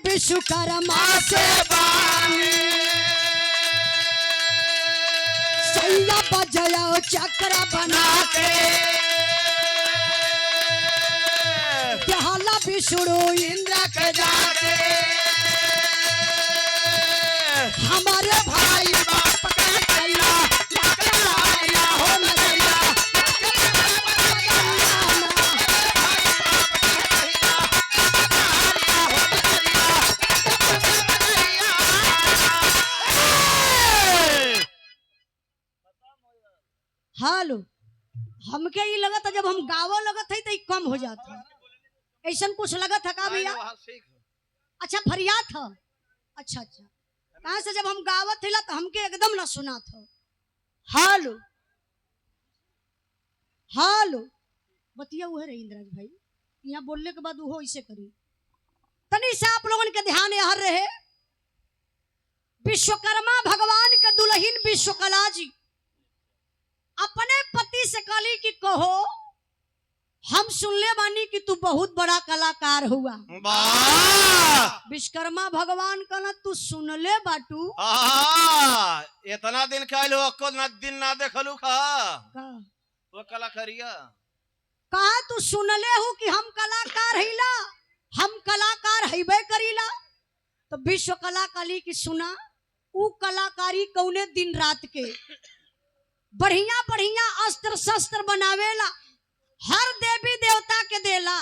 विश्वकर्मा से सैया बजाओ चक्र बना के जहाला विष्णु इंद्र के जाके हमारे भाई बाप के कैला हो नजरिया हालो हमके ये लगत है जब हम गावो लगत है तो ये कम हो जाता है ऐसा कुछ लगत है का भैया अच्छा फरियाद था अच्छा अच्छा कहाँ से जब हम गावत हिला तो हमके एकदम ना सुना था हालो हालो बतिया वो है इंद्राज भाई यहाँ बोलने के बाद वो इसे करी तनी से आप लोगों के ध्यान यहाँ रहे विश्वकर्मा भगवान के दुल्हन विश्वकला जी अपने पति से कहली कि कहो हम सुनले बानी कि तू बहुत बड़ा कलाकार हुआ विश्वकर्मा भगवान कहना तू सुनले बाटू इतना दिन कहलो अक्को न दिन ना देखलू खा वो कलाकारिया कहा तू सुनले हो कि हम कलाकार हिला हम कलाकार हईबे करीला तो विश्वकला कहली कि सुना ऊ कलाकारी कौने दिन रात के बढ़िया बढ़िया अस्त्र शस्त्र बनावेला हर देवी देवता के देला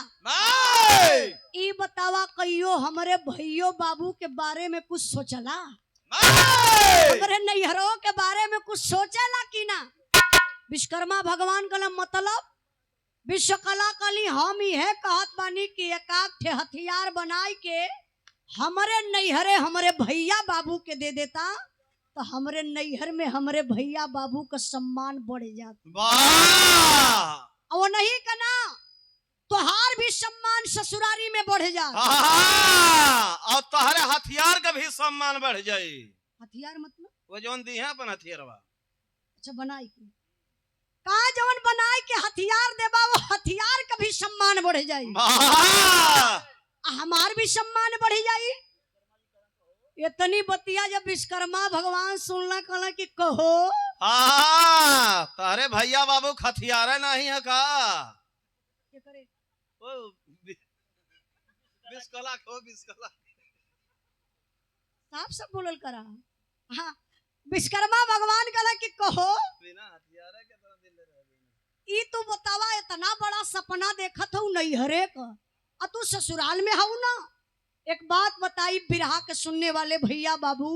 ई बतावा कहियो हमारे भैयो बाबू के बारे में कुछ सोचला हमारे नैहरों के बारे में कुछ सोचेला कि ना विश्वकर्मा भगवान का मतलब विश्वकला कली हम यह कहत बानी कि एकाक हथियार बनाए के हमारे नैहरे हमारे भैया बाबू के दे देता तो हमारे नैहर में हमारे भैया बाबू का सम्मान बढ़ जाता वो नहीं करना तोहार भी सम्मान ससुरारी में बढ़ जाता और तुम्हारे हथियार का भी सम्मान बढ़ जाए हथियार मतलब वो जौन दी है अपन हथियारवा अच्छा बनाई के कहा जवन बनाए के हथियार देबा वो हथियार का भी सम्मान बढ़ जाए हमार भी सम्मान बढ़ जाए इतनी बतिया जब विश्वकर्मा भगवान सुनला कहला कि कहो तारे भैया बाबू हथियार नहीं है का विश्वकला को विश्वकला साफ सब बोलल करा हाँ विश्वकर्मा भगवान कहला कि कहो बिना हथियार के तो दिल रह ई तू बतावा इतना बड़ा सपना देखत हूँ नैहरे का और तू ससुराल में हूँ ना एक बात बताई बिरहा के सुनने वाले भैया बाबू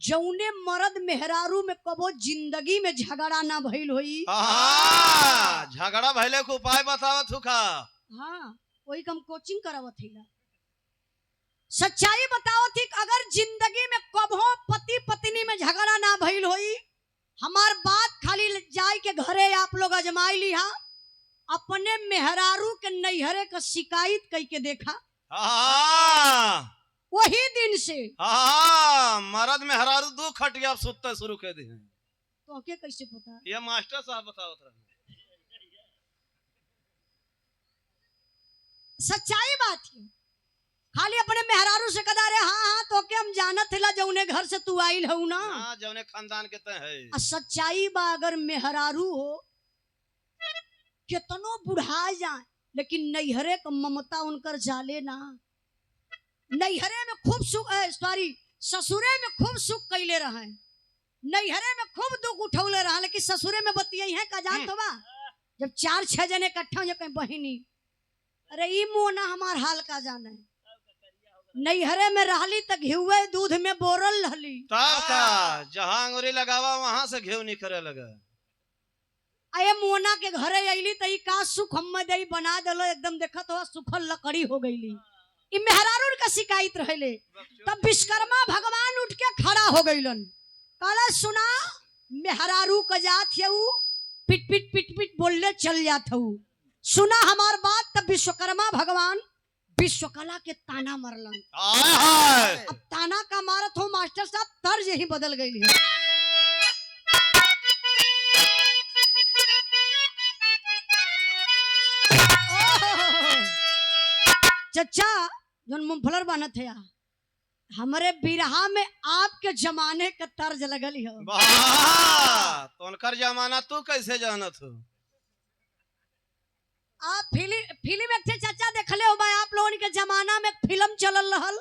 जौने मर्द मेहरारू में कबो जिंदगी में झगड़ा ना भइल होई झगड़ा भइले को उपाय बतावत हूँ का हाँ वही हम कोचिंग करावत हिला सच्चाई बताओ थी अगर जिंदगी में कबो पति पत्नी में झगड़ा ना भइल होई हमार बात खाली जाय के घरे आप लोग अजमाई लिहा अपने मेहरारू के नैहरे का शिकायत कई के देखा वही दिन से मर्द में हरारू दो खटिया सुतते शुरू कर दी तो के कैसे पता ये मास्टर साहब बताओ सच्चाई बात है खाली अपने मेहरारू से कदा रे हाँ हाँ तो के हम जानत हिला जौने घर से तू आइल हूँ ना जौने खानदान के तय है सच्चाई बा अगर मेहरारू हो कितनो बुढ़ा जाए लेकिन नैहरे का ममता उनकर जाले ना नैहरे में खूब सुख सॉरी ससुरे में खूब सुख कैले रहे नैहरे में खूब दुख उठौले रहा लेकिन ससुरे में बतिया है का जान तो बा जब 4-6 जने इकट्ठा हो कहीं बहिनी अरे ई मोना हमार हाल का जाना है नैहरे में रहली तक घिउए दूध में बोरल रहली जहाँ अंगूरी लगावा वहां से घिउ निकले लगा अये मोना के घरे अली तो का सुख हम दई बना दिलो एकदम देखत हो सुखल लकड़ी हो गईली इ मेहरारू का शिकायत रहले तब विश्वकर्मा भगवान उठ के खड़ा हो गईलन कहला सुना मेहरारू का जात है पिट पिट पिट पिट बोलले चल जात हूँ सुना हमार बात तब विश्वकर्मा भगवान विश्वकला के ताना मरलन अब ताना का मारत हो मास्टर साहब तर्ज ही बदल गई है चचा जो मुफलर बनत है हमारे बिरहा में आपके जमाने का तर्ज लगल हो। वाह तो उनकर जमाना तू कैसे जानत हो? आप फिल्म एक थे चाचा देखले हो भाई आप लोगन के जमाना में एक फिल्म चलल रहल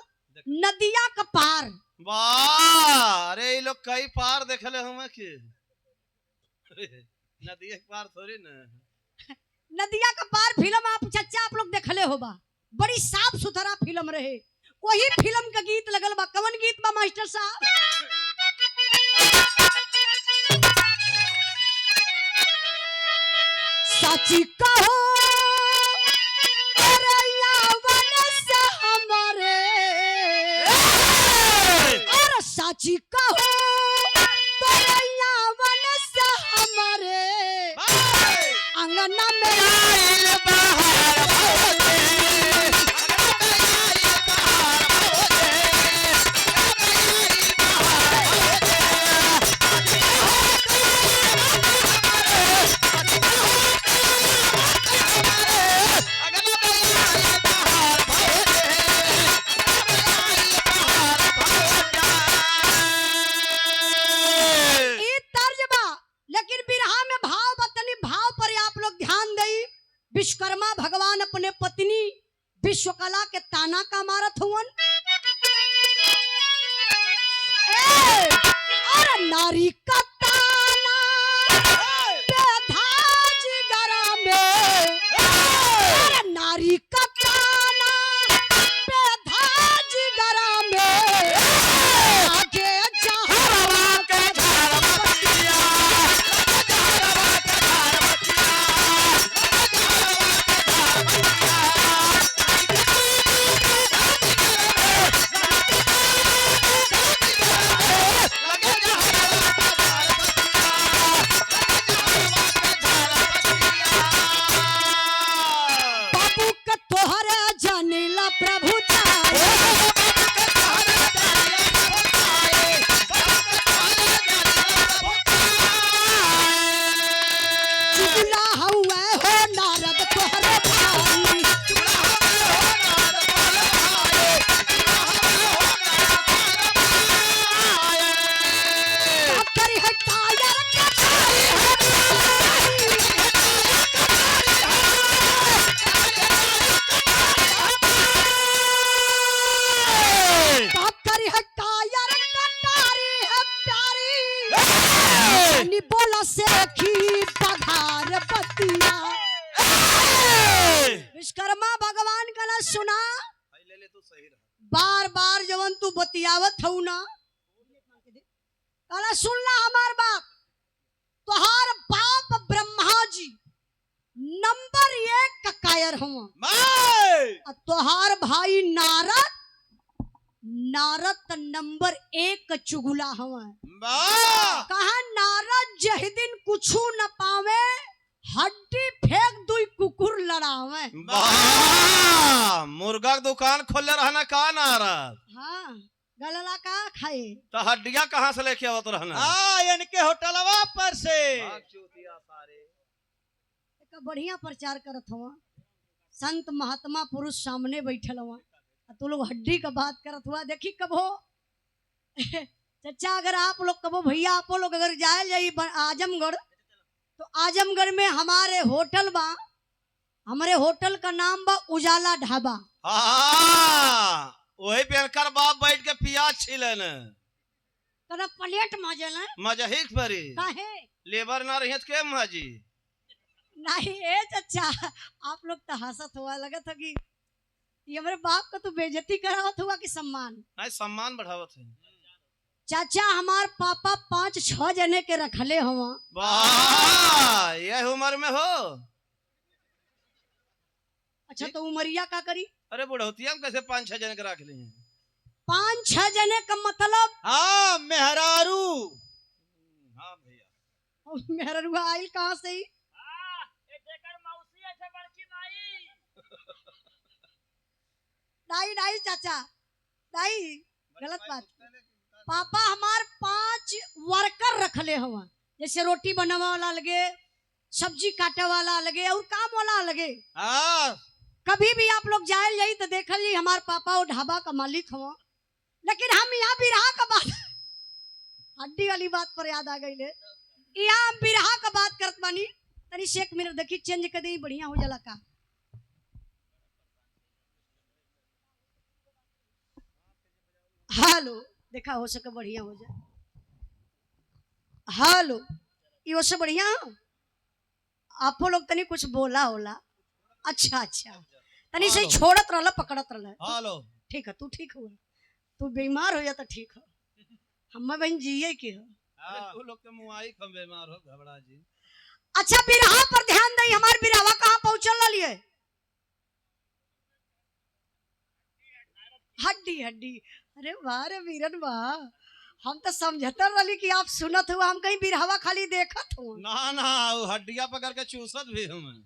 नदिया का पार। वाह अरे ये लोग कई पार देखले हम के नदी के पार थोड़ी ना। नदिया का पार फिल्म आप चाचा आप लोग देखले हो बा बड़ी साफ सुथरा फिल्म रहे। वही फिल्म का गीत लगल बा कवन गीत बा मास्टर साहब? साची कहो अरे यावन से हमारे और साची कहो अरे यावन से हमारे अंगना में आए विश्वकर्मा भगवान अपने पत्नी विश्वकला के ताना का मारत हुवन। और नारी का ताना बेधाज गरा में नारी का ताना बेधाज गरा में आगे जहरवा के झारवतिया विश्वकर्मा भगवान का ना सुना बार बार जवन तू बतियावत हूं ना कला सुनना हमार बाप तोहार बाप ब्रह्मा जी नंबर 1 का कायर हुआ तोहार भाई नारद नंबर 1 का चुगला हुआ। कहा नारद जह दिन कुछ न पावे हड्डी फेंक दुई कुकुर लड़ावे। मुर्गा दुकान खोले रहना का नारद? हाँ गलला का खाए तो हड्डियां कहाँ से लेके आवत रहना? इनके होटलवा पर से एक बढ़िया प्रचार करत हुआ संत महात्मा पुरुष सामने बैठल हुआ तू लोग हड्डी का बात करत हुआ। देखी कब हो चचा अगर आप लोग कबो भैया आप लोग अगर जाए जाई आजमगढ़ तो आजमगढ़ में हमारे होटल बा हमारे होटल का नाम बा उजाला ढाबा। वही पे कर बाप बैठ के प्याज छिले न कना प्लेट माजल मजहिक परी काहे लेबर ना रहित के माजी नहीं ए चचा आप लोग तो हंसत हुआ लगत है कि ये हमारे बाप का तो बेइज्जती करावत हुआ कि सम्मान? नहीं सम्मान बढ़ावत है। चाचा हमार पापा 5-6 जने के रखले हुआ। वाह यह उम्र में हो? अच्छा तो उमरिया का करी? अरे बुढ़ौतिया कैसे 5-6 जने के रख ले हैं? 5-6 जने का मतलब? हाँ मेहरारू। हाँ भैया मेहरारू आइल कहाँ से ही? नहीं चाचा नहीं गलत बात। पापा हमार 5 वर्कर रखले हुआ जैसे रोटी बनावा वाला लगे सब्जी काटे वाला लगे और काम वाला लगे। कभी भी आप लोग जाए जाई तो देखल जी हमार पापा वो ढाबा का मालिक हुआ, लेकिन हम यहाँ बिरहा का बात हड्डी वाली बात पर याद आ गई ले, यहाँ हम बिरहा का बात करत बानी। तनी से 1 मिनट देखी चेंज कर दी, बढ़िया हो जाला का। हेलो, देखा हो सके बढ़िया हो जाए। हेलो, ये से बढ़िया आपो लोग तनी कुछ बोला होला। अच्छा अच्छा, तनी से छोड़त रहला पकड़त रहला। हेलो ठीक है, तू ठीक हो, तू बीमार हो जा तो ठीक है, हम बहन जिए के हो। तू लोग तो मुआई कम बीमार हो घबरा जी। अच्छा, बिरहा पर ध्यान दई, हमार बिरहवा कहाँ पहुंचल रही है? हड्डी हड्डी। अरे वाह रे वीरन वाह, हम तो समझता रही कि आप सुनत हुआ, हम कहीं बिरहवा खाली देखत हो। ना ना, वो हड्डियां पकड़ के चूसत भी हूं मैं।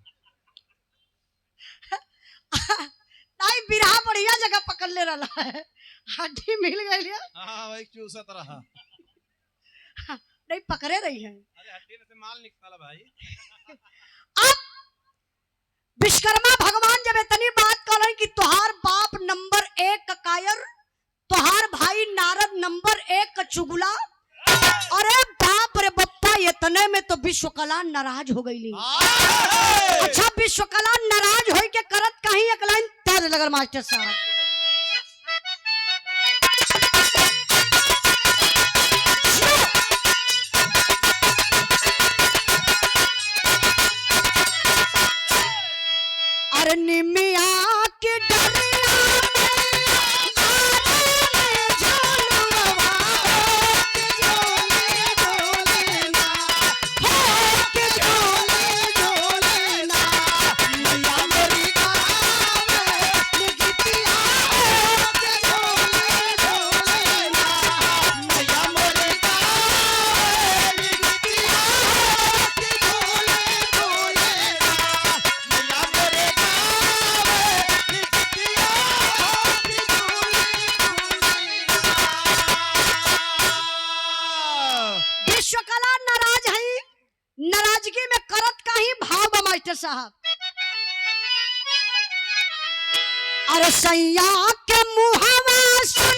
ताई बिरहा बढ़िया जगह पकड़ ले रहा है, हड्डी मिल गई है। हाँ वही चूसत रहा। नहीं पकड़े रही है। अरे हड्डी में से माल निकला भाई। अब विश्वकर्मा भगवान जब इतनी बात कर रहे कि तुहार बाप नंबर 1 का कायर, तुहार भाई नारद नंबर 1 का चुगला, अरे बाप रे बप्पा, इतने में तो विश्वकला नाराज हो गई। अच्छा, विश्वकला नाराज हो के करत कहीं एक लाइन तेज लगल मास्टर साहब। अरे निमिया के डरिया विश्वकला नाराज है, नाराजगी में करत कहीं भाव मास्टर साहब। अरे सैया के मुहावा सुन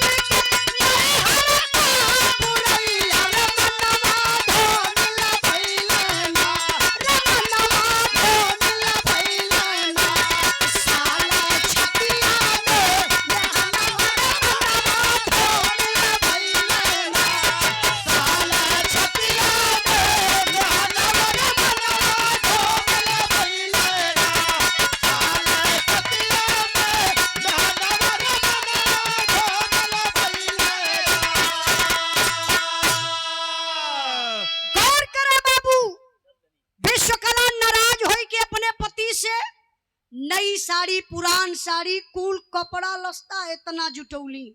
नई साड़ी पुरान साड़ी कुल कपड़ा लस्ता इतना जुटौली,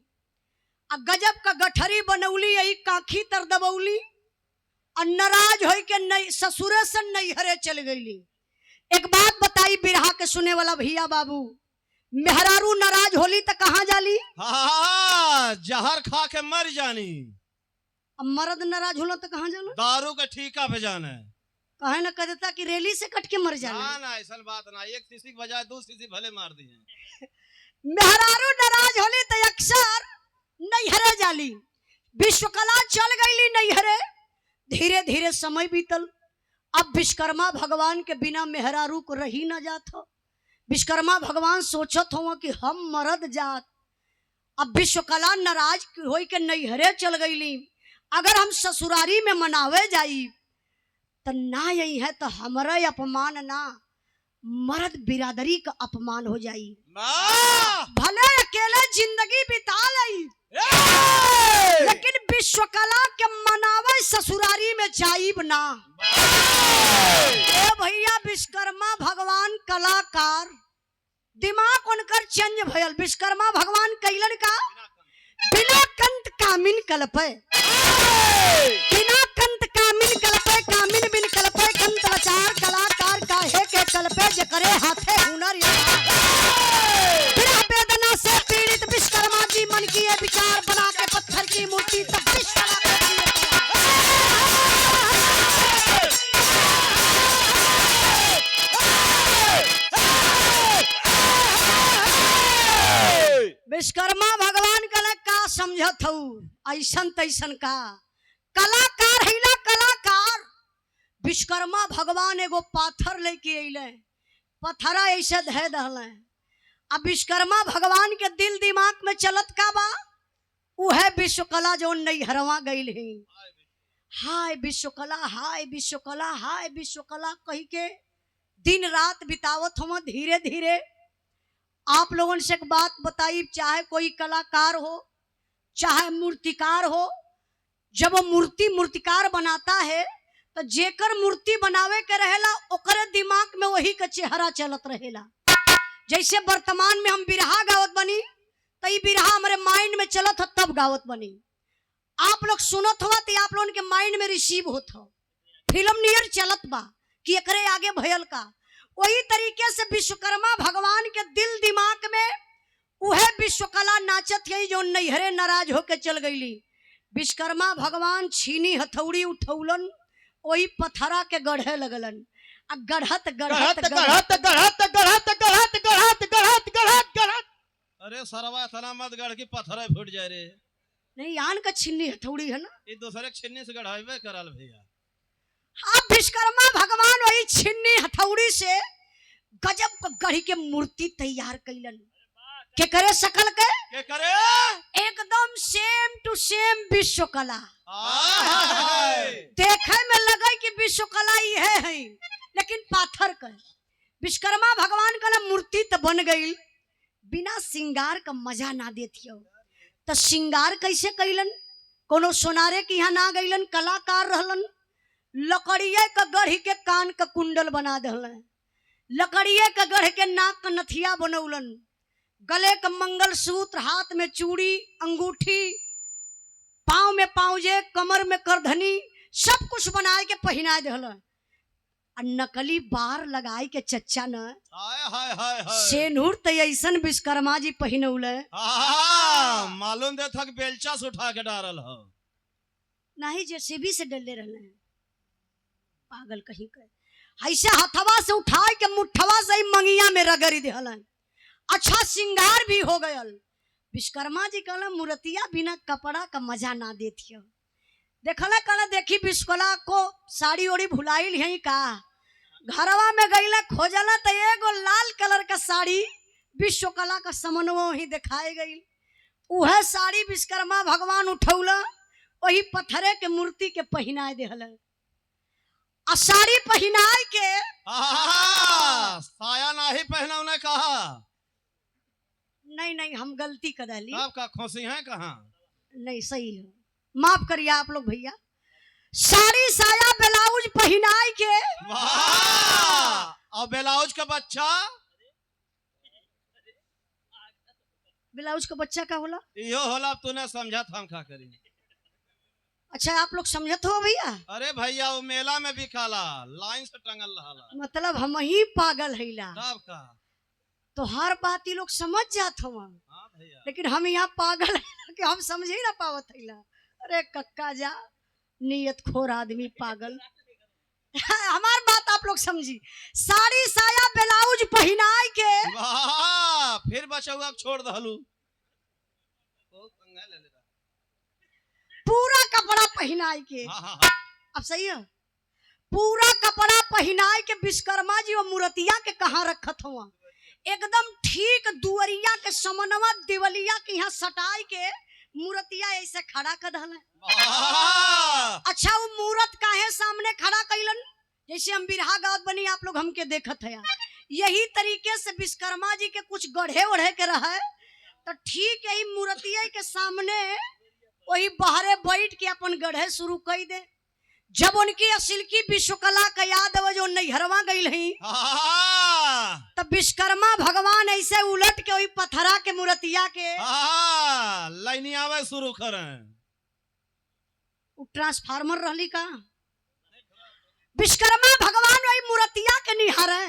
आ गजब का गठरी बनौली, यही काखी तर दबौली, और नाराज हो के नई ससुरे से नैहरे चल गईली। एक बात बताई बिरहा के सुने वाला भैया बाबू, मेहरारू नाराज होली तो कहाँ जाली? हाँ, जहर खा के मर जानी। अब मर्द नाराज होला तो कहाँ जाना? दारू का ठीका पे जाना है। कहे न कह देता कि रेली से कट के मर जाना। ना ना, ऐसा बात ना, एक सीसी के बजाय 2 सीसी भले मार दिए। मेहरारू नाराज होली तो अक्सर नैहरे जाली। विश्वकला चल गईली नैहरे, धीरे धीरे समय बीतल। अब विश्वकर्मा भगवान के बिना मेहरारू को रही न जात हो। विश्वकर्मा भगवान सोचत हो कि हम मरद जात। अब विश्वकला नाराज होई के नैहरे चल गईली, अगर हम ससुरारी में मनावे जाई तो ना यही है तो हमारा अपमान ना, मर्द बिरादरी का अपमान हो जाई। भले अकेले जिंदगी बिता लई, लेकिन विश्वकला के मनावे ससुरारी में जाइब ना। ए भैया, विश्वकर्मा भगवान कलाकार, दिमाग उनकर चेंज भयल। विश्वकर्मा भगवान कैलन का बिना कंत कामिन कल्पे, बिना कंत कामिन कल्पे, कामिन बिन कल्पे कंत लाचार, कलाकार काहे के कल्पे जे करे हाथे हुनर। बिना वेदना से पीड़ित विश्वकर्मा जी मन की ये विचार बना के पत्थर की मूर्ति तब विश्वकर्मा विश्वकर्मा भगवान कल का समझत हूँ ऐसन तैसन का कलाकार है ना कलाकार। विश्वकर्मा भगवान एगो पाथर लेके अइले, पथरा ऐसे धे दहल। अब विश्वकर्मा भगवान के दिल दिमाग में चलत का बा उहे विश्वकला जो नैहरवा गईल है। हाय विश्वकला, हाय विश्वकला, हाय विश्वकला कही के दिन रात बितावत हम। धीरे धीरे आप लोगों से एक बात बताई, चाहे कोई कलाकार हो चाहे मूर्तिकार हो, जब वो मूर्तिकार बनाता है तो जेकर मूर्ति बनावे के रहेला ओकरे दिमाग में वही का चेहरा चलत रहेला। जैसे वर्तमान में हम बिरहा गावत बनी तो ये बिरहा हमारे माइंड में चलत हो तब गावत बनी। आप लोग सुनत हो तो आप लोगों के माइंड में रिसीव होत हो, फिल्म नियर चलत बा कि एकरे आगे भयल का। वही तरीके से विश्वकर्मा भगवान के दिल दिमाग में उहे विश्वकला नाचत है जो नैहरे नाराज होके चल गईली। विश्वकर्मा भगवान छीनी हथौड़ी उठौलन, वही पथरा के गढ़े लगलन। गढ़त गढ़त गढ़त गढ़त गढ़त गढ़त गढ़त गढ़त गढ़त गढ़त गढ़त। अरे सरवा तना मत गढ़ की पत्थर फूट जाए रे। नहीं आन का छिन्नी हथौड़ी है ना, ये दूसरे छिन्नी से गढ़ावे करल भैया। अब विश्वकर्मा भगवान वही छिन्नी हथौड़ी से गजब गढ़ी के मूर्ति तैयार कैलन। के करे शकल के करे एकदम सेम टू सेम विश्वकला। आय। देखे में लगे कि विश्वकला ही है लेकिन पाथर का। विश्वकर्मा भगवान का मूर्ति तो बन गई, बिना श्रृंगार का मजा ना देती हो। तो श्रृंगार कैसे कैलन? कोनो सोनारे के यहाँ ना गईलन, कलाकार रहलन। लकड़िए का गढ़ी के कान का कुंडल बना दहलन, लकड़िए का गढ़ के नाक का नथिया बनौलन, गले का मंगलसूत्र, हाथ में चूड़ी अंगूठी, पाँव में पाँवजे, कमर में करधनी, सब कुछ बनाए के पहना दहलन। नकली बार लगाए के चच्चा न हाय हाय हाय हाय। सेनूर तो ऐसन विश्वकर्मा जी पहिनौले मालूम दे थक बेलचा से उठा के डारल हो। नहीं जेसीबी से डले रहले पागल कहीं के। ऐसे हथवा से उठाए के मुठवा से ही मंगिया में रगड़ी देहलन। अच्छा श्रृंगार भी हो गयल। विश्वकर्मा जी कहला मूर्तिया बिना कपड़ा का मजा ना देती हो। देखला कहला देखी विश्वकला को साड़ी ओड़ी भुलाइल है का। घरवा में गईला खोजला तो एगो लाल कलर का साड़ी विश्वकला का समन्वय ही दिखाई गई। वह साड़ी विश्वकर्मा भगवान उठौला, वही पत्थरे के मूर्ति के पहनाए देहला। आ साड़ी पहनाए के साया नाही पहना उन्हें कहा। नहीं नहीं हम गलती कर डाली। आपका खोसी है कहाँ? नहीं सही है, माफ करिए आप लोग भैया। साड़ी साया ब्लाउज पहनाए के और ब्लाउज का बच्चा, ब्लाउज का बच्चा का होला यो होला। तूने समझा था हम क्या करी। अच्छा आप लोग समझत हो भैया? अरे भैया वो मेला में भी खाला लाइन से टंगल रहा। मतलब हम ही पागल हैला का तो हर बात ये लोग समझ जात हो, हाँ भैया। लेकिन हम यहाँ पागल कि हम समझ ही ना पावत हैला। अरे कक्का जा नियत खोर आदमी पागल। हमार बात आप लोग समझी। साड़ी साया ब्लाउज पहनाए के फिर बचौआ छोड़ दहलू। पूरा कपड़ा पहनाए के। अब सही है, पूरा कपड़ा पहनाए के विश्वकर्मा जी वो मूर्तिया के कहाँ रखत हुआ। एकदम ठीक दुअरिया के समनवा दिवलिया के यहाँ सटाई के मूर्तिया ऐसे खड़ा कर दहल। अच्छा वो मूर्त काहे सामने खड़ा कैलन? जैसे हम बिरहा गावत बनी आप लोग हमके देखत है। यही तरीके से विश्वकर्मा जी के कुछ गढ़े ओढ़े के रहे तो ठीक यही मूर्तिया के सामने वही बाहरे बैठ के अपन गढ़े शुरू कर दे। जब उनकी असिल की विश्वकला का याद है जो नैहरवा गई है तब विश्वकर्मा भगवान ऐसे उलट के वही पथरा के मूर्तिया के लाइनियावे शुरू करें। ट्रांसफार्मर रहली का। विश्वकर्मा भगवान वही मूर्तिया के निहारे।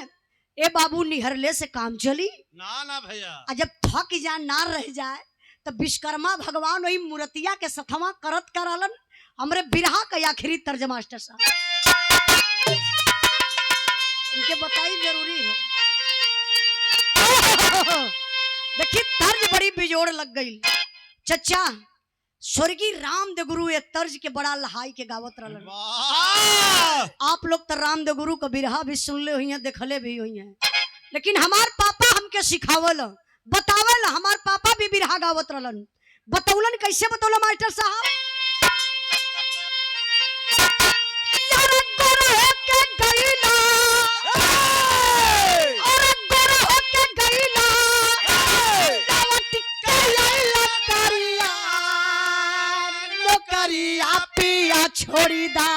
ए बाबू निहरले से काम चली ना ना भैया। जब थक जाए ना रह जाए तो विश्वकर्मा भगवान वही मूर्तिया के सथवा करत करालन। हमरे बिरहा का आखिरी तर्ज मास्टर साहब इनके बताई जरूरी है। देखिए तर्ज बड़ी बिजोड़ लग गई। चचा स्वर्गीय रामदेव गुरु ये तर्ज के बड़ा लहाई के गावत रहलन। वाह आप लोग तो रामदेव गुरु का बिरहा भी सुनले हुई हैं, देखले भी हुई हैं, लेकिन हमार पापा हमके सिखावल बतावल। हमार पापा भी बिरहा गावत रहलन। बतौलन कैसे बतौला मास्टर साहब? यार गोरह के गइला, अरे गोरह के गइला, लवट के आइला करिया, नौकरिया पिया छोड़ी दा,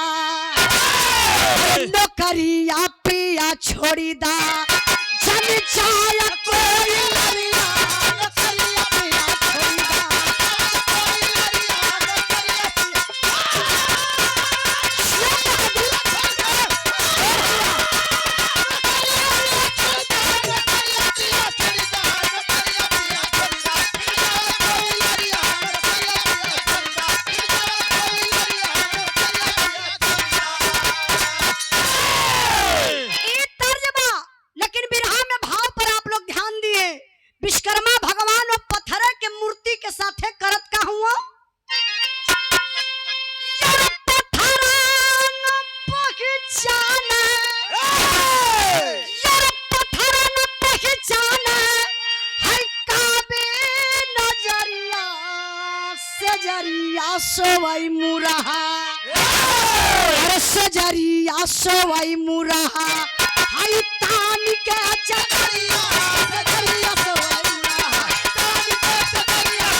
नौकरिया पिया छोड़ी दा, जन जाया कोई लरिया, नौकरिया पिया छोड़ी दा, कोई लरिया, नौकरिया ये तर्जमा। लेकिन बिरहा में भाव पर आप लोग ध्यान दिए। विश्वकर्मा भगवान और पत्थर के मूर्ति के साथे करत का हुआ? यार पत्थरा न पहचाने, यार पत्थरा न पहचाने, है काबे नजरिया से जरिया सोवई मुरहा, अरे सजरिया सोवई मुरहा, हाय तान के चजरिया, सजरिया सोवई मुरहा, तान के चजरिया।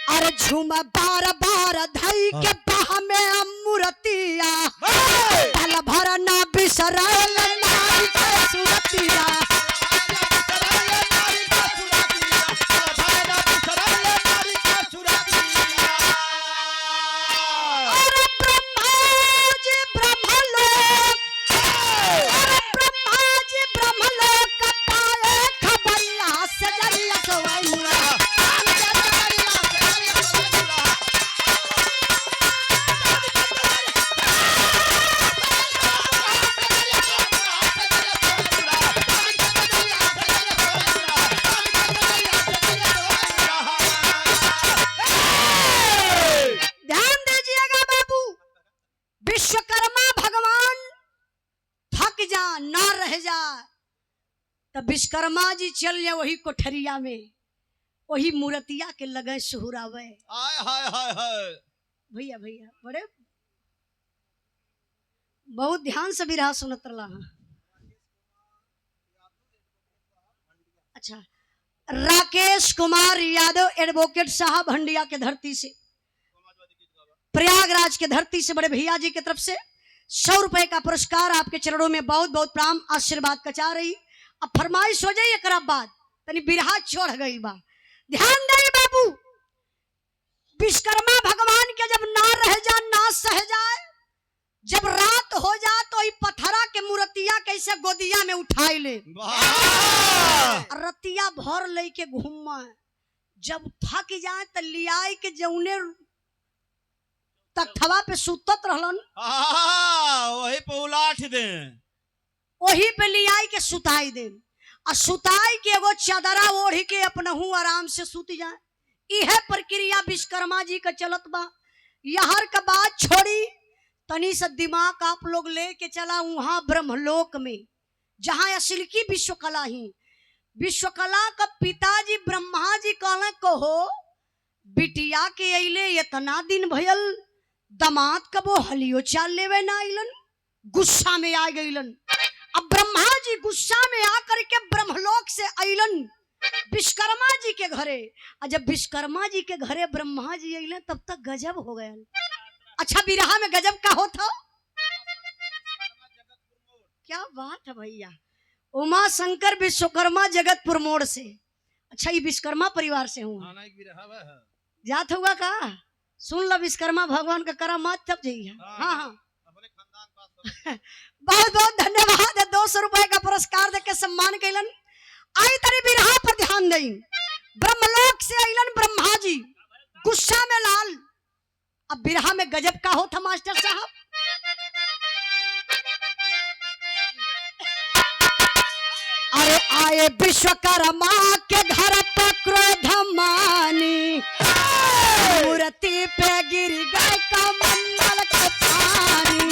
अरे झूम बार बार धई के बाह में अमूर्तिया, पल भर ना बिसरल नारी के सुरतिया, अरे ब्रह्मा जी ब्रह्मलोक, अरे ब्रह्मा जी ब्रह्मलोक का पाए खबरिया, सजरिया सोवई मुरहा। ध्यान दीजिएगा बाबू, विश्वकर्मा भगवान थक जा ना रह जा तो विश्वकर्मा जी चल जाए वही कोठरिया में, वही मूर्तिया के लगे सुहुरावे। हाय हाय हाय हाय भैया भैया बड़े बहुत ध्यान से बिरहा सुनत रहा। अच्छा, राकेश कुमार यादव एडवोकेट साहब हंडिया के धरती से, प्रयागराज के धरती से बड़े भैया जी की तरफ से 100 रुपए का पुरस्कार आपके चरणों में बहुत बहुत प्रणाम आशीर्वाद कचा रही। अब फरमाइश हो जाए एक बाद तनी बिरहा छोड़ गई बा। ध्यान दे बाबू, विश्वकर्मा भगवान के जब ना रह जा ना सह जाए, जब रात हो जा तो ई पत्थरा के मूर्तिया कैसे गोदिया में उठाई ले, रतिया भर लेके घूमा, जब थक जाए तो लियाई के जौने तख्तवा पे सुतत रहलन, वही पे उलाट दे, वही पे लियाई के सुताई दे, और सुताई के एगो चादरा ओढ़ी के अपनहू आराम से सुत जाए। यह प्रक्रिया विश्वकर्मा जी का चलत बा। यहर का बात छोड़ी तनी सा दिमाग आप लोग लेके चला वहां ब्रह्मलोक में, जहां असल की विश्वकला ही। विश्वकला का पिताजी ब्रह्मा जी कहले कहो बिटिया के अइले इतना दिन भयल, दमाद कबो हलियो चाल लेवे ना आइलन, गुस्सा में आ गइलन। अब ब्रह्मा जी गुस्सा में आकर के ब्रह्मलोक से अइलन विश्वकर्मा जी के घरे, और जब विश्वकर्मा जी के घरे ब्रह्मा जी अइले तब तक गजब हो गया। अच्छा, बिरहा में गजब का होता, क्या बात है भैया। उमा शंकर विश्वकर्मा जगतपुर मोड़ से, अच्छा ये विश्वकर्मा परिवार से हूँ, जात हुआ का सुन लो, विश्वकर्मा भगवान का करा मत तब जाइए। हाँ हाँ बहुत बहुत धन्यवाद। 200 रुपए का पुरस्कार देके सम्मान कैलन। आई तरी बिरहा पर ध्यान दें। ब्रह्मलोक से अइलन ब्रह्मा जी, गुस्सा में लाल। अब बिरहा में गजब का होता मास्टर साहब। अरे आए विश्वकर्मा के घर पर क्रोध मानी, मूर्ति पे गिर गए कमंडल का पानी।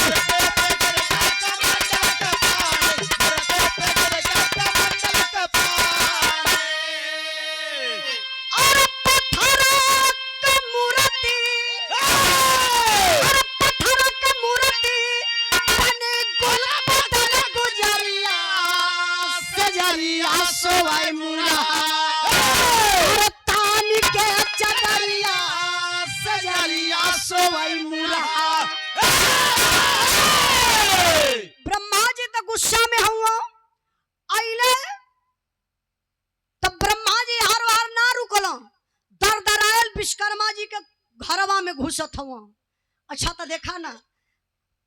और पत्थरों की मूर्ति, बने गुलबदन गुजरिया, सजरिया सोवाई मुरा। और तान के चदरिया, सजरिया सोवाई मुरा। ब्रह्मा जी तो गुस्सा में हुआ आइले, तब ब्रह्मा जी हर बार ना रुकल, दर दर आयल विश्वकर्मा जी के घरवा में घुसत हुआ। अच्छा तो देखा ना,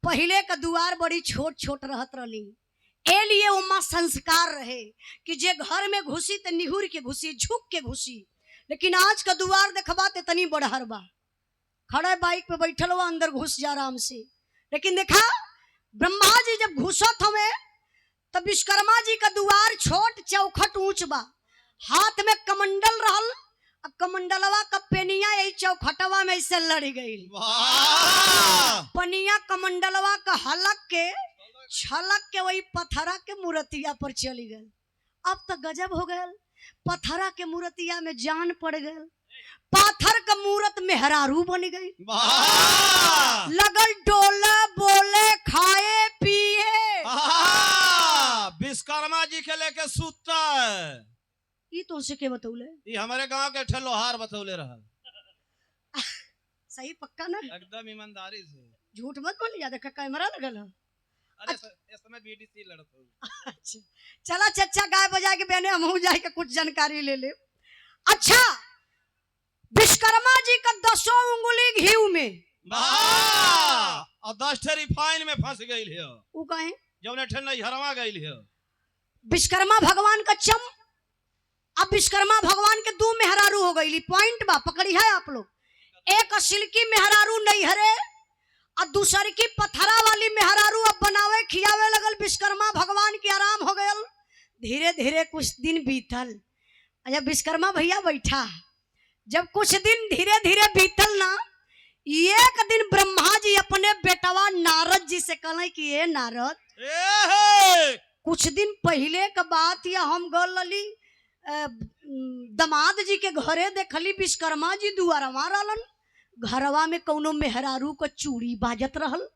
पहले का दुआर बड़ी छोट छोट रहत रही, ए लिए उमा संस्कार रहे कि जे घर में घुसी तो निहुर के घुसी, झुक के घुसी। लेकिन आज का दुआर देखबा ते तनी बड़हर बा, खड़े बाइक पे बैठल हुआ अंदर घुस जा आराम से। लेकिन देखा ब्रह्मा जी जब घुसत हमें तब विश्वकर्मा जी का दुआर छोट चौखट ऊंच बा, हाथ में कमंडल रहल। अब कमंडलवा का पेनिया यही चौखटवा में ऐसे लड़ गई, पनिया कमंडलवा का हलक के छलक के वही पथरा के मूर्तिया पर चली गई। अब तो गजब हो गया, पथरा के मूर्तिया में जान पड़ गई, पाथर का मूर्त मेहरारू बन गई। लगल डोले बोले खाए पिए, विश्वकर्मा जी के लेके सूता है। ये तो उनसे के बतौले, ये हमारे गांव के ठे लोहार बतौले रहा। सही पक्का ना, एकदम ईमानदारी से, झूठ मत बोलिए। देखा कैमरा लगल है। अरे इस समय बीडीसी लड़त हो। अच्छा चला चच्चा गाय बजा के बहने हम जाए के कुछ जानकारी ले ले। अच्छा विश्वकर्मा जी का 10 उंगली घी में और 10 ठे रिफाइन में फंस गई है। वो कहे जौने ठे नहीं हरवा गई है विश्वकर्मा भगवान का चम। अब विश्वकर्मा भगवान के 2 मेहरारू हो गई। पॉइंट बा पकड़ी है आप लोग, एक असिल की मेहरारू नहीं हरे और दूसरी की पथरा वाली मेहरारू अब बनावे खियावे लगल। विश्वकर्मा भगवान की आराम हो गयल। धीरे धीरे कुछ दिन बीतल। जब विश्वकर्मा भैया बैठा, जब कुछ दिन धीरे धीरे बीतल ना, एक दिन ब्रह्मा जी अपने बेटवा नारद जी से कहले कि ये नारद, कुछ दिन पहले का बात या हम गल लली दमाद जी के घरे देखली विश्वकर्मा जी दुआरवा रहलन, घरवा में कौनो मेहरारू को चूड़ी बाजत रहल।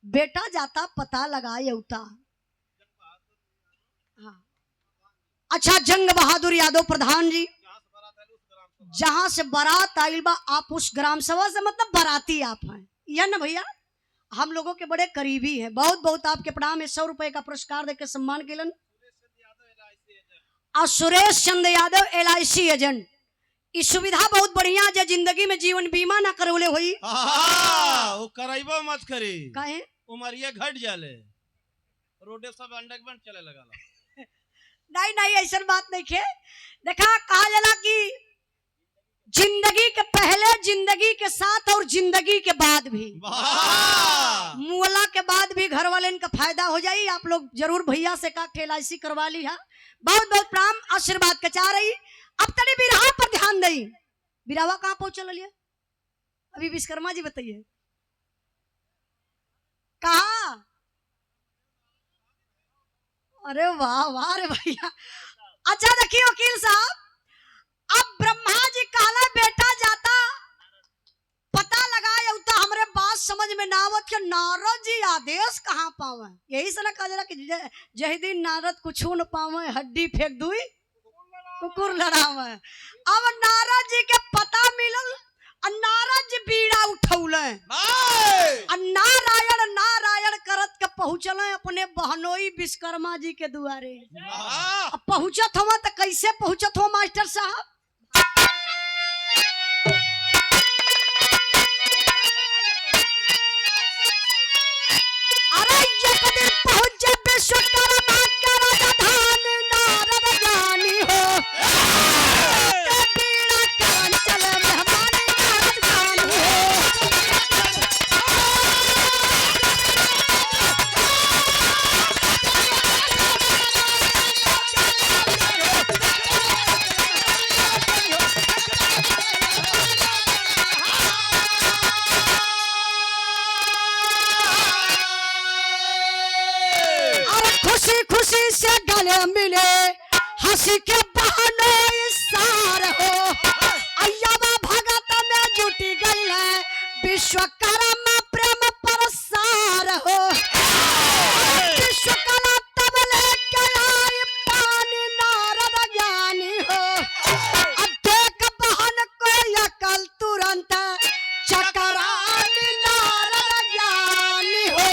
बेटा जाता पता लगा यौता। हाँ। अच्छा जंग बहादुर यादव प्रधान जी, जहां से बारात आइल बा, आप उस ग्राम सभा से मतलब बाराती आप हैं, या ना भैया? हम लोगों के बड़े करीबी हैं। बहुत बहुत आपके प्रणाम है। 100 रुपए का पुरस्कार देकर सम्मान केलन। और सुरेश चंद्र यादव LIC एजेंट, इस सुविधा बहुत बढ़िया जो जिंदगी में जीवन बीमा ना करवले हुई वो कराइबो मत करी, काहे उमरिया घट जाले, रोडे सब अंडरग्राउंड चले लगा। नहीं नहीं ऐसा बात नहीं है। देखा कहा जाला कि जिंदगी के पहले, जिंदगी के साथ और जिंदगी के बाद भी, मुअला के बाद भी घर वाले का फायदा हो जाये। आप लोग जरूर भैया से का LIC करवा ली है। बहुत बहुत प्रणाम, आशीर्वाद के चाह रही। अब तनी बिरहा पर ध्यान दई। बिरहावा कहाँ पहुंचल लिया अभी विश्वकर्मा जी बताइए कहा? अरे वाह वाह रे भैया। अच्छा देखिए वकील साहब, अब ब्रह्मा जी कहला बेटा जाता पता लगा उता हमरे बात समझ में ना आवत कि नारद जी आदेश कहाँ पावे। यही से ना कहा जरा कि जही दिन नारद कुछ न पावे, हड्डी फेंक दुई कुकुर लड़ावे। अब नारद जी के पता मिलल, नारद जी बीड़ा उठौले, नारायण नारायण करत के पहुंचले अपने बहनोई विश्वकर्मा जी के दुआरे। पहुंचत हुआ तो कैसे पहुंचत हो मास्टर साहब? अरे एक दिन पहुंच खुशी खुशी से गले मिले हंसी के बहाने इशार हो अय्यावा भगत में जुटी गई है विश्वकर्मा प्रेम प्रसार हो विश्वकला तब लेके आई पानी नारद ज्ञानी हो अब देख बहन को अकल तुरंत चकरानी नारद ज्ञानी हो।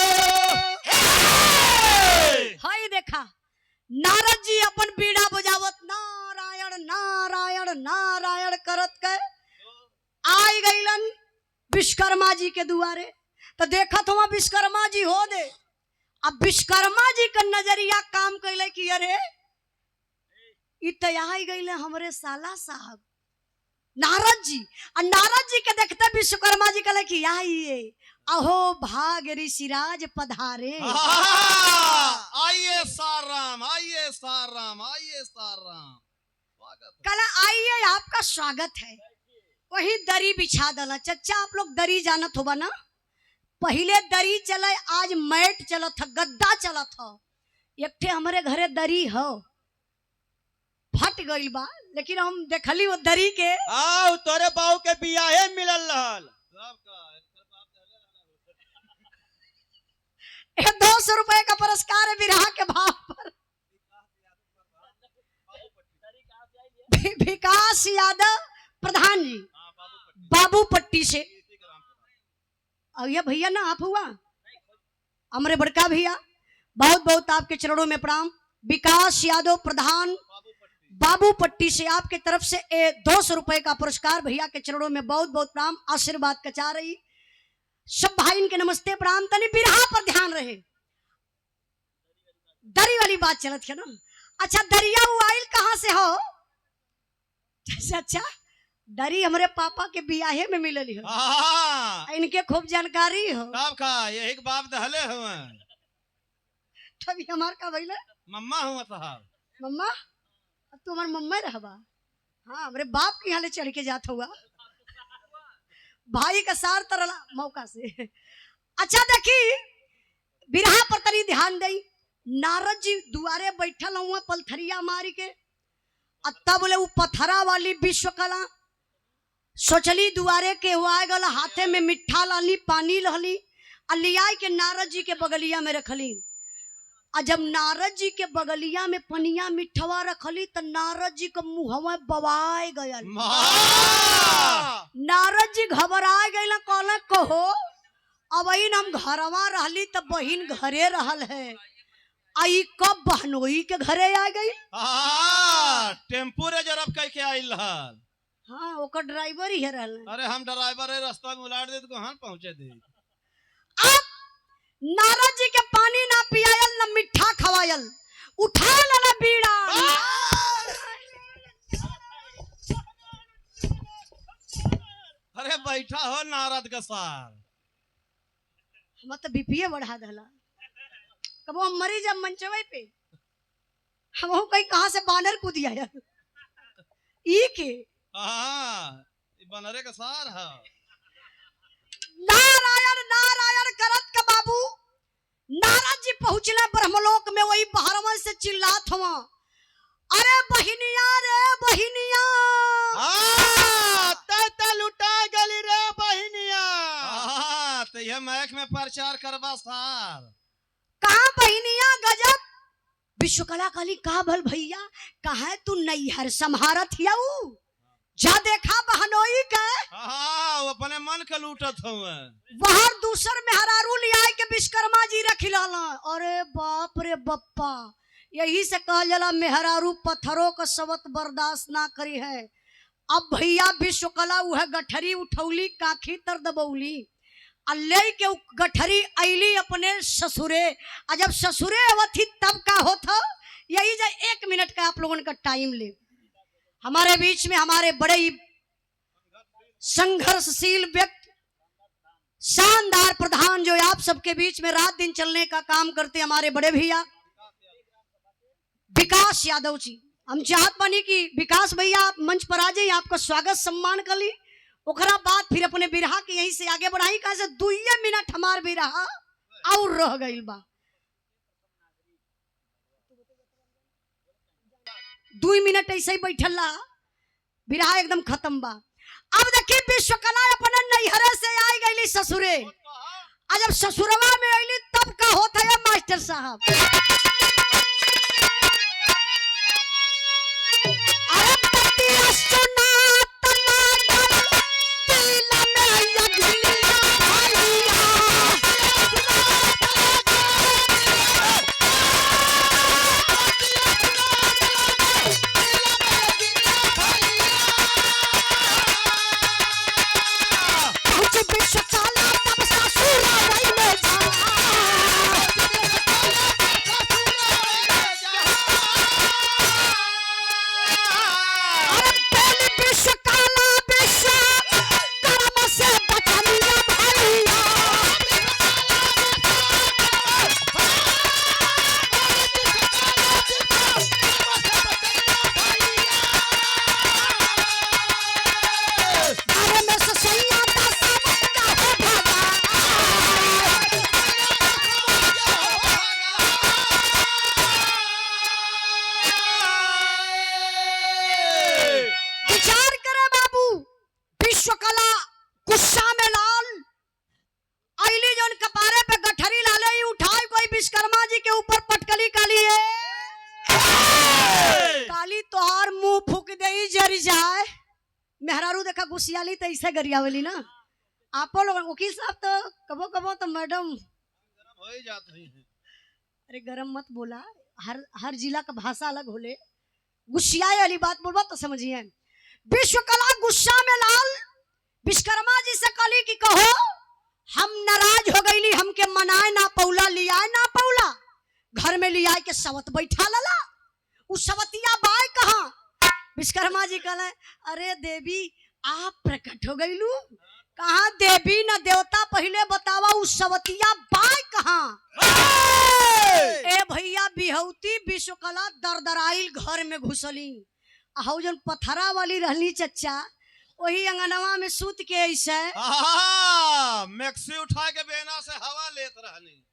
हाय देखा नारद जी अपन बीड़ा बजावत नारायण नारायण नारायण करत के आई गईलन विश्वकर्मा जी के दुआरे। तो देखत हुआ विश्वकर्मा जी हो दे। अब विश्वकर्मा जी का नजरिया काम कैले कि अरे इत आई गईले हमरे साला साहब नारद जी। और नारद जी के देखते विश्वकर्मा जी कहले कि आइए अहो भाग ऋषिराज पधारे। आइए साराम आइए साराम आइए साराम कल आइए आपका स्वागत है। वही दरी बिछा दला। चचा आप लोग दरी जानत होगा ना, पहले दरी चले आज मैट चलत था गद्दा चलत हो। एक ठे हमारे घरे दरी हो फट गई बा लेकिन हम देखली वो दरी के आओ तोरे बाऊ के बियाहे मिलल रहल 200 रुपए का पुरस्कार है विराह के भाव पर। विकास यादव प्रधान जी बाबू पट्टी से। और ये भैया ना आप हुआ हमारे बड़का भैया बहुत बहुत आपके चरणों में प्रणाम। विकास यादव प्रधान बाबू पट्टी से आपके तरफ से 200 रुपए का पुरस्कार भैया के चरणों में बहुत बहुत प्रणाम आशीर्वाद कचा रही। सब भाई इनके नमस्ते प्रणाम। तनी बिरहा पर ध्यान रहे। दरी वाली बात चलत है ना। अच्छा दरिया आइल कहाँ से हो? अच्छा दरी हमारे पापा के बियाहे में मिलली हो। इनके खूब जानकारी हो। तब का यही के बाप दहले हुए तभी हमार का भइले मम्मा हुआ साहब। मम्मा तू हमार मम्मा रहबा। हाँ हमारे बाप के यहाँ ले चढ़ के जात हुआ भाई का सार तरला मौका से। अच्छा देखी बिरहा पर तनी ध्यान दई। नारद जी दुआरे बैठल हुआ पलथरिया मारी के। तब बोले वो पथरा वाली विश्वकला सोचली दुआरे के हुआ गल हाथे में मिठा लाली पानी लहली लिया के नारद जी के बगलिया में रखली। और जब नारद जी के बगलिया में पनिया मिठवा रखली तो नारद जी का मुंहवा बवाए गया। नारद जी घबरा गए कहला कहो अब हम घरवा रहली तब बहिन घरे रहल है आई कब बहनोई के घरे आ गई। टेम्पू रिजर्व कह के आइल रहल। हाँ ओकर ड्राइवर ही है रहल। अरे हम ड्राइवर है रास्ता में उलाट दे तो कहां पहुंचे दे। अब नारद जी के पानी ना पियायल ना मिठा खवायल उठा लेना बीड़ा। अरे बैठा हो नारद का सार। हम तो बीपीए बढ़ा दला कब हम मरी जब मंचवे पे हम कहीं कहां से बानर कूद आया ई के। बनरे का सार है। नारायण नारायण करत का बाबू नारद जी पहुंचले ब्रह्मलोक में। वही बहरवन से चिल्लात हुआ अरे बहिनिया रे बहिनिया ते लुटा गली रे बहिनिया। तो यह मैक में प्रचार करवा सार। कहा बहिनिया गजब। विश्वकला काली का भल भैया कहा तू नैहर संहारत हियाऊ जा देखा बहनोई के। वो अपने मन के लूटत हुए। वहां दूसर में हरारू लिया के विश्वकर्मा जी रखिलाला। अरे बाप रे बप्पा यही से कहा जला मेहरारू पत्थरों का सवत बर्दाश्त ना करी है। अब भैया विश्वकला वह गठरी उठौली काखी तर दबौली ले के गठरी ऐली अपने ससुरे। जब ससुरे अवथी तब का होता यही जा 1 मिनट का आप लोगों का टाइम ले। हमारे बीच में हमारे बड़े ही संघर्षशील व्यक्ति शानदार प्रधान जो आप सबके बीच में रात दिन चलने का काम करते हमारे बड़े भैया विकास यादव जी। हम चाहत बानी कि विकास भैया आप मंच पर आ जाइए आपका स्वागत सम्मान कर ली। ओकरा बाद फिर अपने बिरहा के यहीं से आगे बढ़ाई कहा से 2 मिनट हमार बिरहा और रह गई बा। 2 मिनट ऐसे ही बैठल ला, बिरहा एकदम खत्म बा। अब देखी विश्वकला अपने नैहरे से आई गईली ससुरे। जब ससुरवा में आईली तब का होता है मास्टर साहब, मेहरारू देखा गुस्सियाली तो ऐसे गरियावली ना। आप लोग वकील साहब तो कबो कबो तो मैडम हो ही जाते हैं। अरे गरम मत बोला, हर जिला का भाषा अलग होले। गुस्सियाए वाली बात बोलबा तो समझिए। विश्वकला गुस्सा में लाल विश्वकर्मा जी से कली की कहो हम नाराज हो गईली, हमके मनाए ना पौला, लियाए ना पौला, घर में लियाए के सवत बैठा लला। उस सवतिया बाय कहाँ? विश्वकर्मा जी कहले अरे देवी आप प्रकट हो गईलू, कहाँ देवी न देवता, पहले बतावा उस सवतिया बाय कहाँ? ए भैया बिहौती विश्वकला दरदराइल घर में घुसली। आहू जन पथरा वाली रहली चच्चा वही अंगनवा में सूत के ऐसे मैक्सी उठा के बेना से हवा लेत रहनी।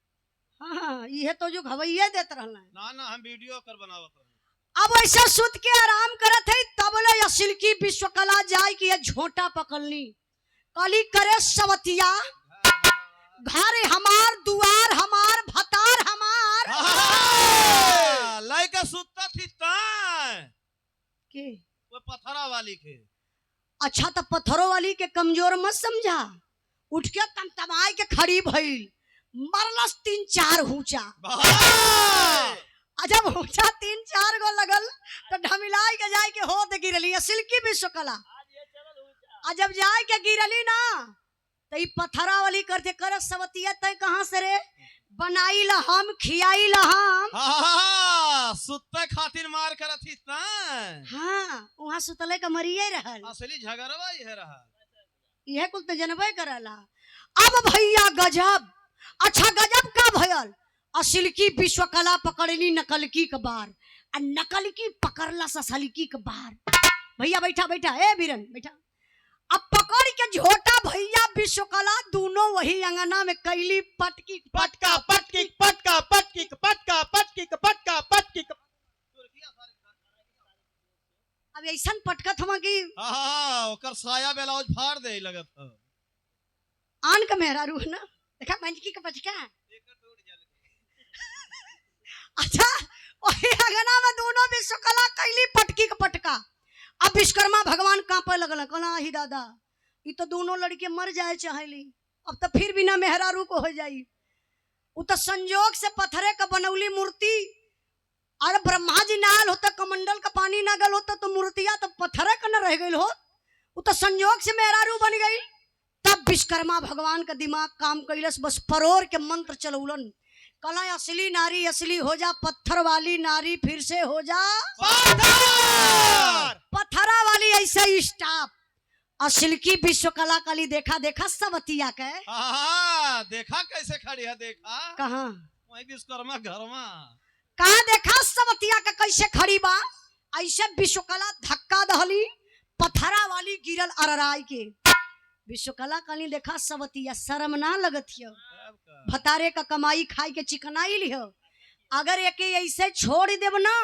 हाँ ये तो जो हवैया देत रहना ना ना हम वीडियो कर बनावत रहनी। अब ऐसा सूत के आराम करत है तब ले असिल की विश्वकला जाय की झोटा पकड़नी। कली करे सवतिया घर हमार, दुआर हमार, भतार हमार। लाइका सुत्ता थी के वो पथरा वाली के। अच्छा तो पत्थरों वाली के कमजोर मत समझा, उठ के तमतमाई के खड़ी भइल, मरलस 3-4 हुचा। जब हुचा 3-4 गो लगल तो ढमिलाई के जाय के हो दे गिरली असिल की विश्वकला। जब जाय के गिरली ना तो पथरा वाली करते कर सवतिया तय कहाँ से रे बनाई ला हम, खियाई ला हम। सुत्ते खातिर मार कर थी ना। हाँ वहाँ सुतले का मरिए रहल, असली झगड़वा ही है रहा। यह कुल तो जनबे करला। अब भैया गजब, अच्छा गजब का भयल असिल की विश्वकला पकड़ली नकल की कबार, और नकल की पकड़ला ससली की कबार। भैया बैठा बैठा, ए बीरन बैठा। अब पकड़ के झोटा भैया विश्वकला दोनों वही अंगना में कैली पटकी पटका पटकी पटका पटकी पटका पटकी पटका पटकी। अब ऐसा पटकत हम की ओकर साया ब्लाउज फाड़ दे लगत ह। आन का मेहरारू है ना, देखा पंचकी का पटका। अच्छा वही अंगना में दोनों विश्वकला कैली पटकी का पटका। अब विश्वकर्मा भगवान कांपे लगल, कहला ही दादा ये तो दोनों लड़के मर जाए चाहेली, अब तो फिर बिना मेहरारू को हो जाई। वो तो संजोग से पत्थरे का बनौली मूर्ति, और ब्रह्मा जी नाल होता कमंडल का पानी ना गल होता तो मूर्तिया तो पत्थरे का न रह गई हो, वो तो संजोग से मेहरारू बन गई। तब विश्वकर्मा भगवान का दिमाग काम कैलस, बस परोर के मंत्र चलौलन, कला असली नारी असली हो जा, पत्थर वाली नारी फिर से हो जा पत्थरा वाली। ऐसा ही स्टाफ असिल की विश्वकला कली देखा देखा सवतिया के देखा कैसे खड़ी है, देखा कहाँ वही विश्वकर्मा घर में कहा देखा सवतिया का कैसे खड़ी बा। ऐसे विश्वकला धक्का दहली, पत्थरा वाली गिरल अरराई के। विश्वकला कली देखा सवतिया शर्म ना लगत हियो, भतारे का कमाई खाई के चिकनाई लियो, अगर एके ऐसे छोड़ देब ना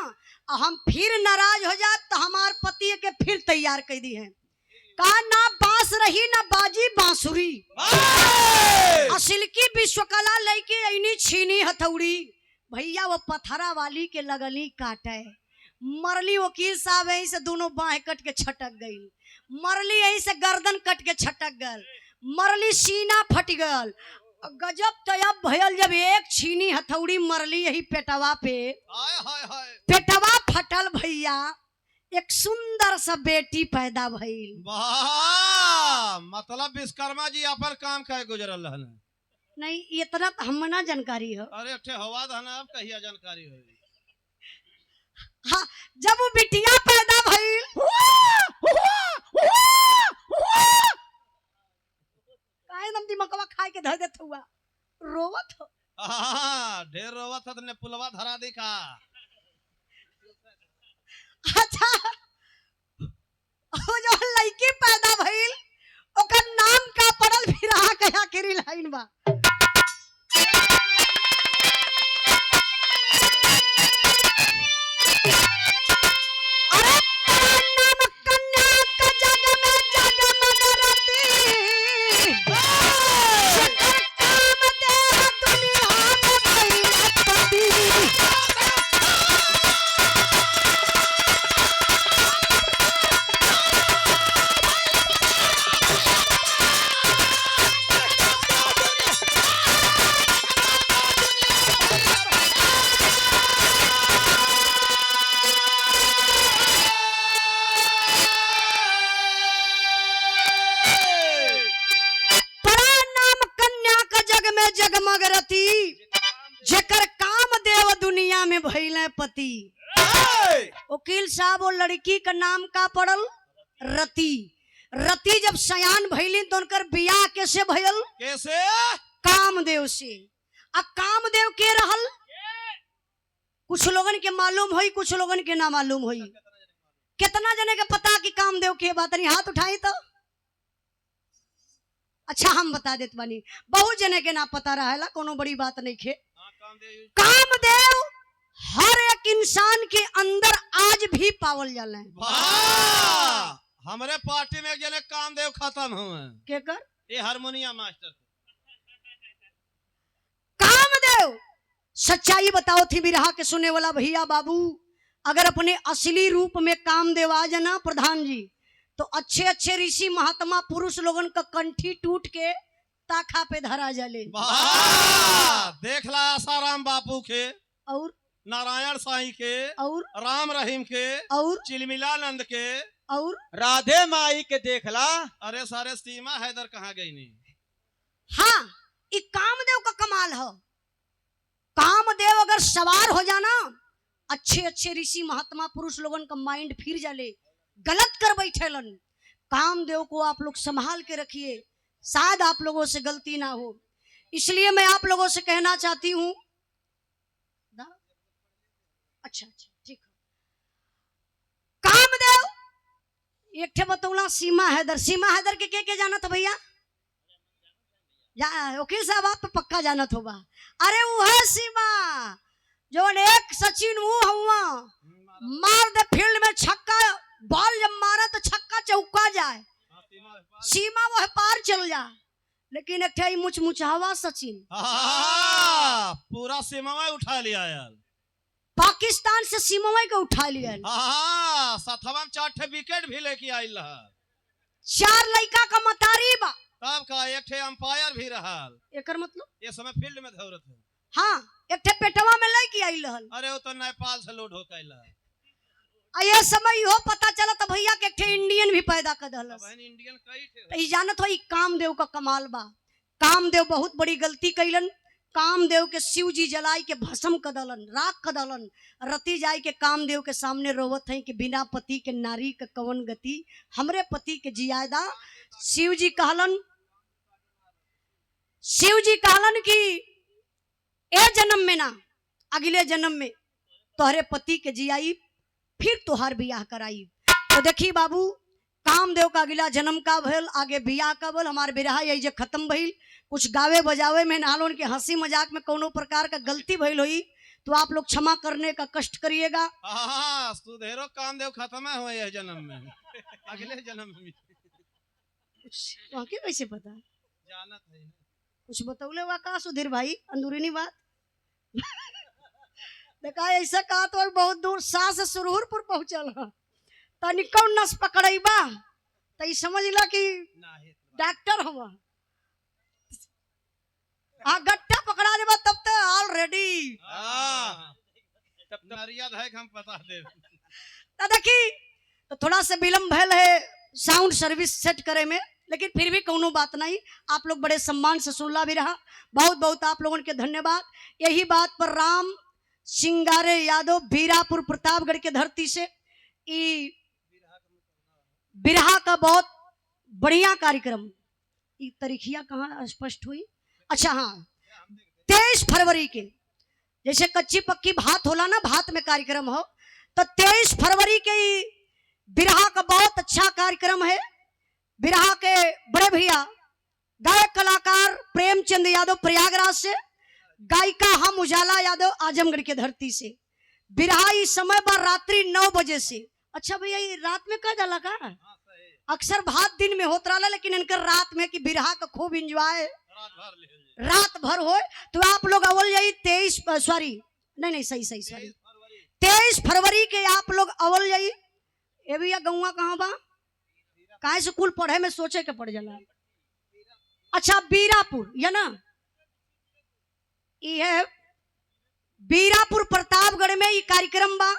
और हम फिर नाराज हो जात तो हमार पति के फिर तैयार कर दी है। कहा ना बांस रही ना बाजी बांसुरी, असिल की विश्वकला लेके ऐनी छीनी हथौड़ी। भैया वो पथरा वाली के लगली काटे, मरली वकील साहब यहीं से दोनों बाहें कट के छटक गई, मरली यहीं से गर्दन कट के छटक गल, मरली सीना फट गल। गजब तयब भयल जब एक छीनी हथौड़ी मरली यही पेटवा पे, हाय हाय हाय पेटवा फटल भैया, एक सुंदर सा बेटी पैदा भइल। वाह, मतलब विश्वकर्मा जी अपन काम कहे गुजरल रहन। नहीं इतना तो हम ना जानकारी हो। अरे अठे हवा दहना अब कहिया जानकारी होई। हाँ, जब वो बिटिया पैदा भइल काहे दम दिमकवा खाए के धर देत हुआ रोवत हो। हाँ, ढेर रोवत था ने पुलवा धरा दी का। अच्छा, वो जो लड़की पैदा भइल ओकर नाम का पड़ल फिरा के आखिरी लाइन बा। अरे नाम कन्या का जग में जगमग रती, जेकर काम देह दुनिया में भइल पति। जगमग रती, जेकर काम देव दुनिया में भइले पति। वकील साहब वो लड़की का नाम का पड़ल रति। रति जब सयान भइली तो उनकर बियाह कैसे भइल? कैसे? कामदेव से। अब कामदेव के रहल कुछ लोगन के मालूम होई, कुछ लोगन के ना मालूम होई। कितना जने के पता कि कामदेव के बात नहीं? हाथ उठाई तो। अच्छा हम बता देत बानी, बहुत जने के ना पता रहेला, कोनो बड़ी बात नहीं खे। कामदेव हर एक इंसान के अंदर आज भी पावल जाला है। हमारे पार्टी में एक जने कामदेव खत्म हुए। के कर? ये हारमोनियम मास्टर। कामदेव सच्चाई बताओ थी बिरहा के सुने वाला भैया बाबू, अगर अपने असली रूप में कामदेव आ जाना प्रधान जी, तो अच्छे अच्छे ऋषि महात्मा पुरुष लोगन का कंठी टूट के ताखा पे धरा जले। देख ला आसाराम बापू के, और नारायण साईं के, और राम रहीम के, और चिलमिलानंद के, और राधे माई के देखला। अरे सारे सीमा हैदर कहाँ गई नहीं। हाँ, ये कामदेव का कमाल है। कामदेव अगर सवार हो जाना, अच्छे अच्छे ऋषि महात्मा पुरुष लोगन का माइंड फिर जाले, गलत कर बैठेलन। कामदेव को आप लोग संभाल के रखिए, शायद आप लोगों से गलती ना हो। इसलिए मैं आप लोगों से कहना चाहती हूँ। अच्छा अच्छा ठीक है। कामदेव एक ठे बतौला सीमा हैदर। सीमा हैदर के जाना था भैया? वकील साहब आप तो पक्का जाना था। अरे वो है सीमा जो एक सचिन वो हुआ, मार दे फील्ड में छक्का, बॉल जब मारा तो छक्का चौका जाए, सीमा वो है पार चल जा। लेकिन एक ठे मुछ मुछावा सचिन पूरा सीमा में उठा लिया यार, पाकिस्तान से सीमा के उठा लिया। सथवा में 4 विकेट भी लेके आइल रहा। 4 लड़का का मतारी बा, तब का एक ठे अंपायर भी रहा। एकर मतलब ये समय फील्ड में दौड़त है। हाँ, एक ठे पेटवा में लेके आइल रहल। अरे वो तो नेपाल से लोड होके आइल है। ये समय हो पता चला तो भैया के एक ठे इंडियन भी पैदा कर दहलस। बहन इंडियन कई थे। तो जानत हो कामदेव का कमाल बा। कामदेव बहुत बड़ी गलती कैलन। कामदेव के शिव जी जलाई के भस्म कदलन, राख कदलन। रति जाई के कामदेव के सामने रोवत है कि बिना पति के नारी के कवन गति, हमरे पति के जियादा। शिव जी कहलन कि ए जन्म में ना अगले जन्म में तोहरे पति के जियाई, फिर तोहार बियाह कराई। तो देखी बाबू, रामदेव का अगला जन्म का भइल, आगे बियाह का भइल, हमारे बिरहा यही जे खत्म भइल। कुछ गावे बजावे में नालो उनके हंसी मजाक में कोनो प्रकार का गलती भइल हुई तो आप लोग क्षमा करने का कष्ट करिएगा। हाँ सुधेरो काम देव खत्म है हुए यह जन्म में, अगले जन्म में आके कैसे पता जानत है कुछ बतौले हुआ का सुधीर भाई अंदरूनी बात देखा ऐसा कहा तो बहुत दूर सास सुरहुरपुर पहुंचल तनिको नस पकड़ैबा तो ई समझ ला कि डॉक्टर हवा गट्टा पकड़ा देबा तब तो ऑलरेडी तब नरियत है हम बता दे। तो देखी तो थोड़ा सा विलम्ब भैल है साउंड सर्विस सेट करे में, लेकिन फिर भी कोनो बात नहीं, आप लोग बड़े सम्मान से सुनला भी रहा। बहुत बहुत आप लोगों के धन्यवाद। यही बात पर राम सिंगारे यादव बीरापुर प्रतापगढ़ के धरती से ई बिरहा का बहुत बढ़िया कार्यक्रम। ई तारीखिया कहाँ स्पष्ट हुई? अच्छा हाँ 23 फरवरी के जैसे कच्ची पक्की भात होला ना, भात में कार्यक्रम हो तो 23 फरवरी के ई बिरहा का बहुत अच्छा कार्यक्रम है। बिरहा के बड़े भैया गायक कलाकार प्रेमचंद यादव प्रयागराज से, गायिका हम उजाला यादव आजमगढ़ के धरती से। बिरहा इस समय पर रात्रि 9 बजे से। अच्छा भैया ये रात में कहा जाला का? अक्सर भात दिन में होता रहा, लेकिन इनकर रात में कि बिरहा का खूब इंजॉय रात भर हो। तो आप लोग अवल जाई 23 सही 23 फरवरी के आप लोग अवल जाई। ए भैया गौवा कहाँ बा? काहे से कुल पढ़े में सोचे के पड़ जाला। अच्छा बीरापुर या ना, ये बीरापुर प्रतापगढ़ में ये कार्यक्रम बा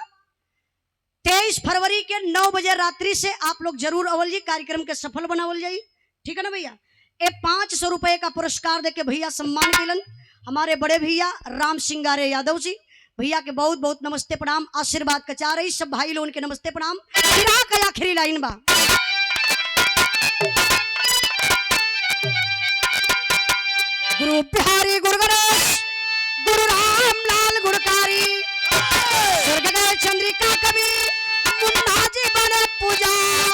23 फरवरी के 9 बजे रात्रि से। आप लोग जरूर अवल जी, कार्यक्रम के सफल बनावल जाई, ठीक है ना भैया। ये 500 रुपए का पुरस्कार देके भैया सम्मान मिलन हमारे बड़े भैया राम सिंगारे यादव जी। भैया के बहुत बहुत नमस्ते प्रणाम, आशीर्वाद का चाह रही सब भाई लोगों के नमस्ते प्रणाम। बिरहा का आखिरी लाइन बा, गुरु बिहारी गुरु गणेश गुरु राम लाल गुरकारी, स्वर्ग गए चंद्रिका कवि मुन्ना जी बने पुजारी।